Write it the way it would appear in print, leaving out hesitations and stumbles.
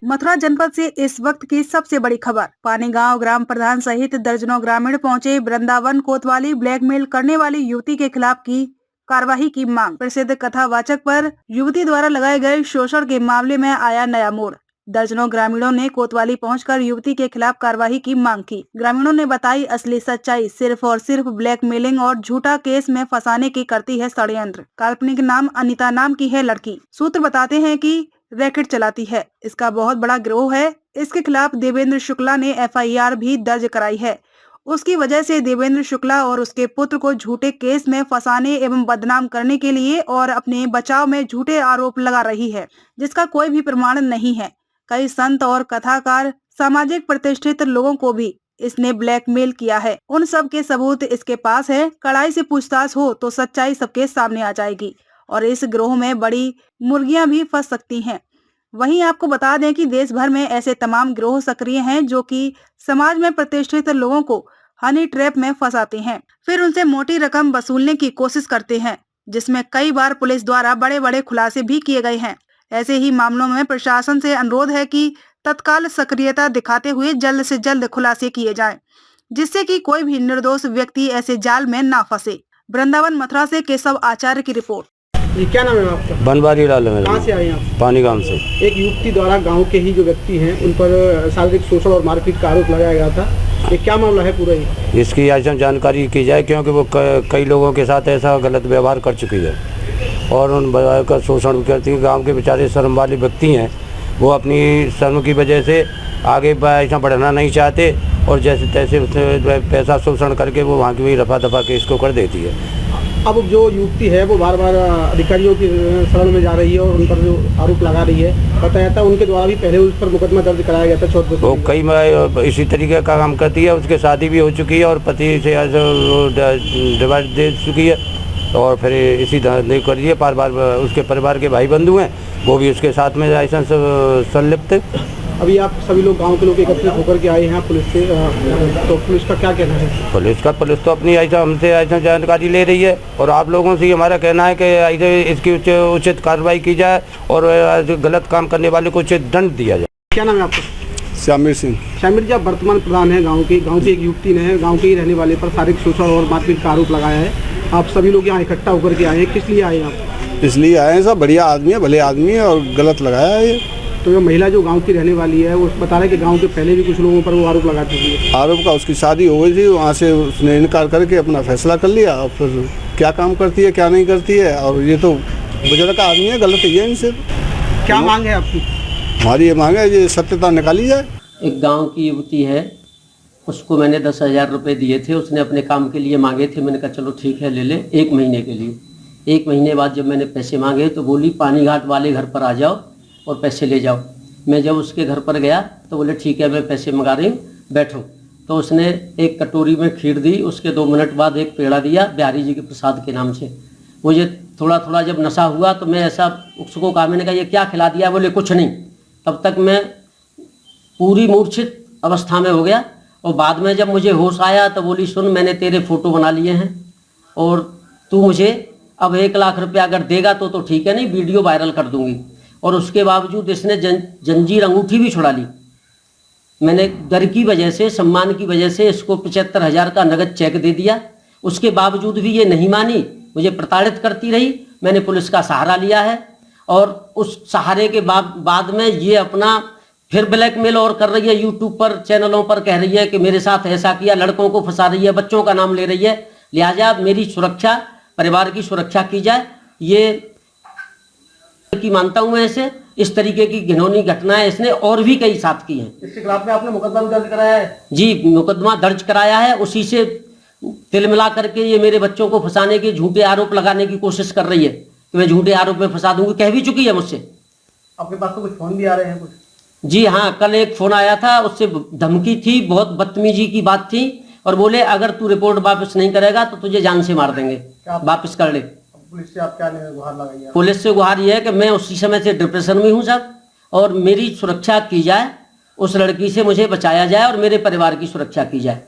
मथुरा जनपद से इस वक्त की सबसे बड़ी खबर। पानी गांव ग्राम प्रधान सहित दर्जनों ग्रामीण पहुंचे वृंदावन कोतवाली ब्लैकमेल करने वाली युवती के खिलाफ की कार्यवाही की मांग। प्रसिद्ध कथावाचक पर युवती द्वारा लगाए गए शोषण के मामले में आया नया मोड़। दर्जनों ग्रामीणों ने कोतवाली पहुंचकर युवती के खिलाफ कार्यवाही की मांग की। ग्रामीणों ने बताई असली सच्चाई, सिर्फ और सिर्फ ब्लैकमेलिंग और झूठा केस में फंसाने की करती है षड्यंत्र। काल्पनिक नाम अनीता नाम की है लड़की। सूत्र बताते हैं कि रैकेट चलाती है, इसका बहुत बड़ा गिरोह है। इसके खिलाफ देवेंद्र शुक्ला ने FIR भी दर्ज कराई है। उसकी वजह से देवेंद्र शुक्ला और उसके पुत्र को झूठे केस में फंसाने एवं बदनाम करने के लिए और अपने बचाव में झूठे आरोप लगा रही है, जिसका कोई भी प्रमाण नहीं है। कई संत और कथाकार, सामाजिक प्रतिष्ठित लोगों को भी इसने ब्लैकमेल किया है। उन सब के सबूत इसके पास है। कड़ाई से पूछताछ हो तो सच्चाई सबके सामने आ जाएगी और इस गिरोह में बड़ी मुर्गियां भी फंस सकती हैं। वहीं आपको बता दें कि देश भर में ऐसे तमाम गिरोह सक्रिय हैं जो कि समाज में प्रतिष्ठित लोगों को हनी ट्रैप में फंसाते हैं, फिर उनसे मोटी रकम वसूलने की कोशिश करते हैं, जिसमें कई बार पुलिस द्वारा बड़े बड़े खुलासे भी किए गए हैं। ऐसे ही मामलों में प्रशासन से अनुरोध है कि तत्काल सक्रियता दिखाते हुए जल्द से जल्द खुलासे किए जाएं, जिससे कि कोई भी निर्दोष व्यक्ति ऐसे जाल में ना फंसे। वृंदावन मथुरा से केशव आचार्य की रिपोर्ट। ये क्या नाम है आपका? बनवारी लाल है। कहाँ से आए हैं आप? पानी गांव से। एक युवती द्वारा गांव के ही जो व्यक्ति हैं उन पर शारीरिक शोषण और मारपीट का आरोप लगाया गया था। ये क्या मामला है पूरा? इसकी ऐसा जानकारी की जाए, क्योंकि वो कई लोगों के साथ ऐसा गलत व्यवहार कर चुकी है और उन व्यवहार का शोषण भी करती है। गाँव के बेचारे शर्म वाले व्यक्ति हैं, वो अपनी शर्म की वजह से आगे ऐसा बढ़ना नहीं चाहते और जैसे तैसे पैसा शोषण करके वो वहाँ की वही रफा दफा के इसको कर देती है। अब जो युवती है वो बार बार अधिकारियों की शरण में जा रही है और उन पर जो आरोप लगा रही है, बताया था उनके द्वारा भी पहले उस पर मुकदमा दर्ज कराया गया था। वो कई इसी तरीके का काम करती है। उसके शादी भी हो चुकी है और पति से डिवोर्स दे चुकी है और फिर इसी धंधे कर रही है। बार बार उसके परिवार के भाई बंधु हैं, वो भी उसके साथ में ऐसा संलिप्त। अभी आप सभी लोग गांव के लोग एकत्रित होकर के आए हैं पुलिस से, तो पुलिस का क्या कहना है? पुलिस तो अपनी ऐसा हमसे ऐसा जानकारी ले रही है और आप लोगों से हमारा कहना है कि ऐसे इसकी उचित कार्रवाई की जाए और गलत काम करने वाले को उचित दंड दिया जाए। क्या नाम है आपका? श्यामिर सिंह। श्यामिर जी, आप वर्तमान प्रधान है गाँव से एक युवती ने गाँव के ही रहने वाले पर शारीरिक शोषण और मारपीट का आरोप लगाया है। आप सभी लोग यहाँ इकट्ठा होकर के आए हैं, किस लिए आए हैं आप? इसलिए आए हैं, सब बढ़िया आदमी है, भले आदमी है और गलत लगाया है ये। तो जो महिला जो गांव की रहने वाली है वो बता रहे कि गांव के पहले भी कुछ लोगों पर वो आरोप लगा चुकी है। आरोप का उसकी शादी हो गई थी, वहाँ से उसने इनकार करके अपना फैसला कर लिया और फिर क्या काम करती है क्या नहीं करती है। और ये तो बुजुर्ग का आदमी है, गलत ही है इनसे। क्या मांग है आपकी? हमारी ये मांग है ये सत्यता निकाली जाए। एक गांव की युवती है, उसको मैंने 10,000 रुपये दिए थे, उसने अपने काम के लिए मांगे थे। मैंने कहा चलो ठीक है ले ले, 1 महीने के लिए। 1 महीने बाद जब मैंने पैसे मांगे तो बोली पानी घाट वाले घर पर आ जाओ और पैसे ले जाओ। मैं जब उसके घर पर गया तो बोले ठीक है मैं पैसे मंगा रही हूँ, बैठो। तो उसने एक कटोरी में खीर दी, उसके 2 मिनट बाद एक पेड़ा दिया बिहारी जी के प्रसाद के नाम से। मुझे थोड़ा थोड़ा जब नशा हुआ तो मैं ऐसा उसको कहा, मैंने कहा ये क्या खिला दिया? बोले कुछ नहीं। तब तक मैं पूरी मूर्छित अवस्था में हो गया और बाद में जब मुझे होश आया तो बोली सुन, मैंने तेरे फ़ोटो बना लिए हैं और तू मुझे अब 1 लाख रुपया अगर देगा तो ठीक है, नहीं वीडियो वायरल कर दूंगी। और उसके बावजूद इसने जंजीर अंगूठी भी छुड़ा ली। मैंने डर की वजह से, सम्मान की वजह से इसको 75,000 का नगद चेक दे दिया। उसके बावजूद भी ये नहीं मानी, मुझे प्रताड़ित करती रही। मैंने पुलिस का सहारा लिया है और उस सहारे के बाद में ये अपना फिर ब्लैकमेल और कर रही है। यूट्यूब पर चैनलों पर कह रही है कि मेरे साथ ऐसा किया, लड़कों को फंसा रही है, बच्चों का नाम ले रही है। लिहाजा मेरी सुरक्षा, परिवार की सुरक्षा की जाए, ये की मानता हूं मैं। ऐसे इस तरीके की घिनौनी घटनाएं इसने और भी कई साथ की हैं। इसके खिलाफ में आपने मुकदमा दर्ज कराया है? जी, मुकदमा दर्ज कराया है। उसी से तिल मिला करके ये मेरे बच्चों को फंसाने के झूठे आरोप लगाने की कोशिश कर रही है कि मैं झूठे आरोप में फंसा दूंगी। कह भी चुकी है मुझसे। आपके पास तो कुछ फोन भी आ रहे हैं कुछ? जी हाँ, कल एक फोन आया था, उससे धमकी थी, बहुत बदतमीजी की बात थी और बोले अगर तू रिपोर्ट वापस नहीं करेगा तो तुझे जान से मार देंगे, वापस कर ले। पुलिस से आप क्या गुहार लगाई है? पुलिस से गुहार ये है कि मैं उसी समय से डिप्रेशन में हूँ सर, और मेरी सुरक्षा की जाए, उस लड़की से मुझे बचाया जाए और मेरे परिवार की सुरक्षा की जाए।